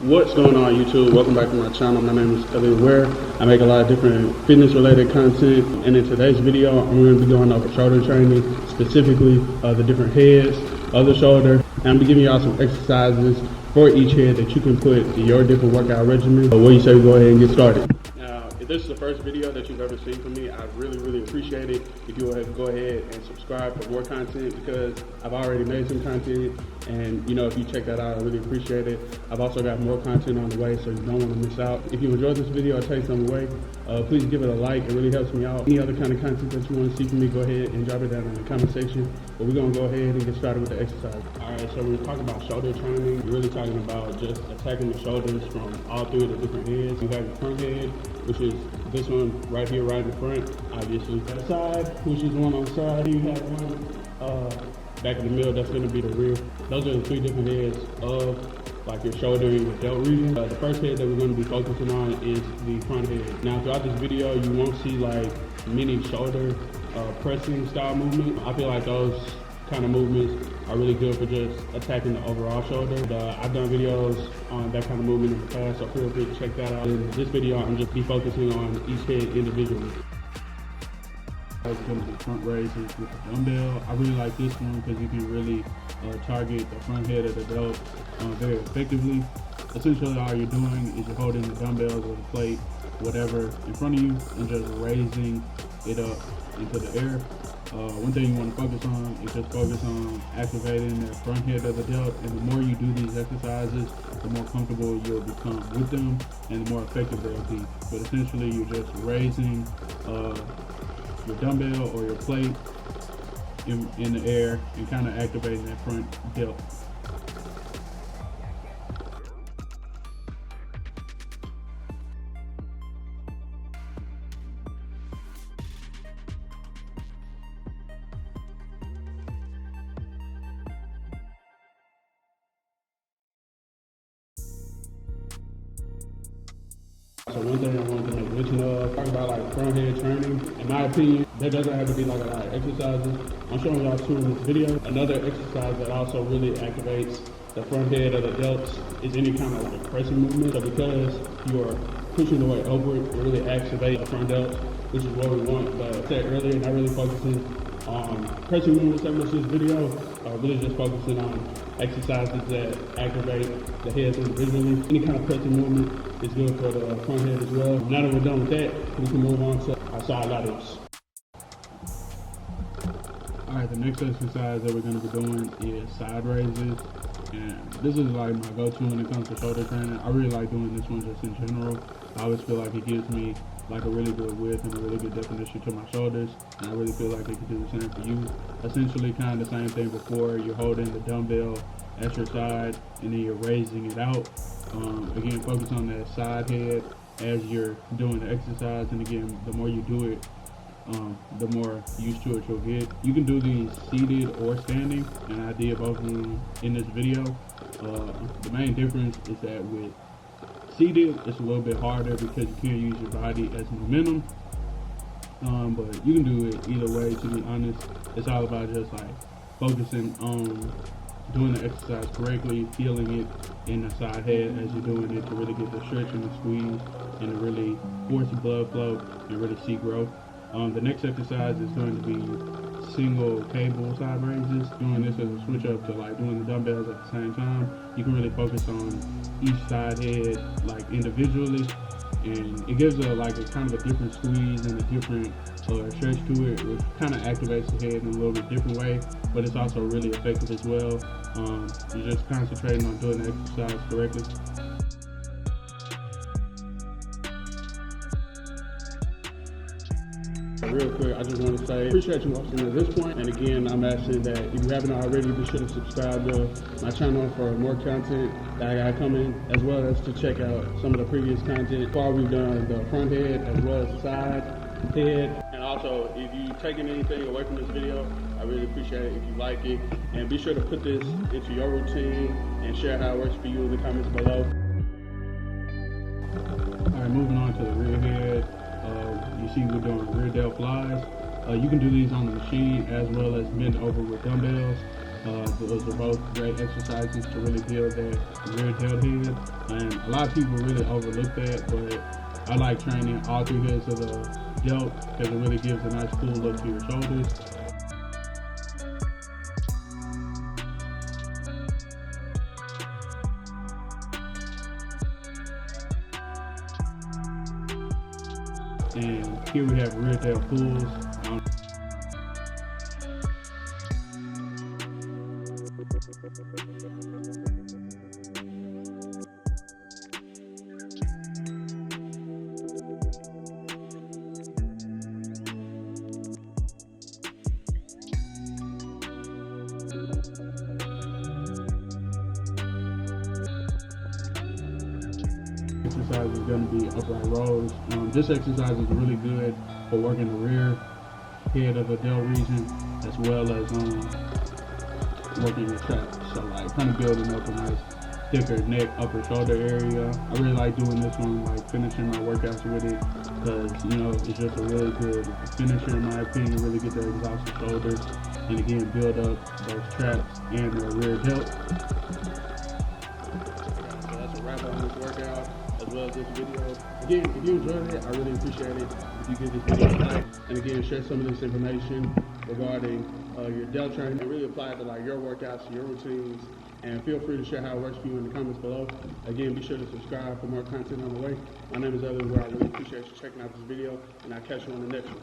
What's going on YouTube? Welcome back to my channel. My name is Elliott Ware. I make a lot of different fitness related content, and in today's video I'm going to be going over shoulder training, specifically the different heads of the shoulder, and I'm going to be giving y'all some exercises for each head that you can put in your different workout regimen. What do you say we go ahead and get started? Now, if this is the first video that you've ever seen from me, I really appreciate it if you would go ahead and subscribe for more content, because I've already made some content, and if you check that out, I really appreciate it. I've also got more content on the way, so you don't want to miss out. If you enjoyed this video or take something away, please give it a like. It really helps me out. Any other kind of content that you want to see from me, go ahead and drop it down in the comment section. But we're going to go ahead and get started with the exercise. Alright, so when we talk about shoulder training, we're really talking about just attacking the shoulders from all three of the different heads. You have your front head, which is this one right here, right in the front, obviously. The side, which is one on the side. You have one back in the middle, that's going to be the rear. Those are the three different heads of like your shoulder and your delt region. The first head that we're going to be focusing on is the front head. Now throughout this video, you won't see like many shoulder pressing style movement. I feel like those kind of movements are really good for just attacking the overall shoulder. I've done videos on that kind of movement in the past, so feel free to check that out. In this video, I'm just be focusing on each head individually. I was going to the front raises with the dumbbell. I really like this one because you can really target the front head of the delt very effectively. Essentially, all you're doing is you're holding the dumbbells or the plate, whatever, in front of you, and just raising it up into the air. One thing you want to focus on is just focus on activating that front head of the delt, and the more you do these exercises, the more comfortable you'll become with them and the more effective they'll be. But essentially, you're just raising your dumbbell or your plate in the air and kind of activating that front delt. So one thing I wanted to make mention of, talk about like front head training. In my opinion, there doesn't have to be like a lot of exercises. I'm showing y'all two in this video. Another exercise that also really activates the front head of the delts is any kind of like pressing movement. So because you're pushing the weight over it really activates the front delt, which is what we want. But I said earlier, not really focusing on pressing movements that much this video, really just focusing on exercises that activate the heads individually. Any kind of pressing movement is good for the front head as well. Now that we're done with that, we can move on to our side laterals. Alright, the next exercise that we're going to be doing is side raises. And this is like my go-to when it comes to shoulder training. I really like doing this one just in general. I always feel like it gives me like a really good width and a really good definition to my shoulders, and I really feel like it can do the same for you. Essentially kind of the same thing before. You're holding the dumbbell at your side and then you're raising it out. Again, focus on that side head as you're doing the exercise, and again, the more you do it, the more used to it you'll get. You can do these seated or standing, and I did both of them in this video. The main difference is that with seated, it's a little bit harder because you can't use your body as momentum, but you can do it either way. To be honest, it's all about just like focusing on doing the exercise correctly, feeling it in the side head as you're doing it to really get the stretch and the squeeze and to really force the blood flow and really see growth. The next exercise is going to be single cable side raises. Doing this as a switch up to like doing the dumbbells at the same time. You can really focus on each side head like individually, and it gives a kind of a different squeeze and a different stretch to it, which kind of activates the head in a little bit different way, but it's also really effective as well. You're just concentrating on doing the exercise correctly. Real quick, I just want to say, appreciate you watching to this point. And again, I'm asking that if you haven't already, be sure to subscribe to my channel for more content that I got coming, as well as to check out some of the previous content. Far we've done the front head as well as the side head. And also, if you've taken anything away from this video, I really appreciate it if you like it. And be sure to put this into your routine and share how it works for you in the comments below. Alright, moving on to the rear head. You see we're doing rear delt flies. You can do these on the machine as well as bent over with dumbbells. Those are both great exercises to really build that rear delt head. And a lot of people really overlook that, but I like training all three heads of the delt because it really gives a nice full look to your shoulders. And here we have rear delt pulls. Exercise is going to be upright rows. This exercise is really good for working the rear head of the delt region as well as working the traps. So like kind of building up a nice thicker neck, upper shoulder area. I really like doing this one, like finishing my workouts with it because it's just a really good finisher in my opinion. Really get the exhausted shoulders and again build up those traps and the rear delt. So that's a wrap on this workout as well as this video. Again, if you enjoyed it, I really appreciate it if you give this video a like, and again share some of this information regarding your delt training and really apply it to like your workouts, your routines, and feel free to share how it works for you in the comments below. Again, be sure to subscribe for more content on the way. My name is Elliott Ware. I really appreciate you checking out this video, and I'll catch you on the next one.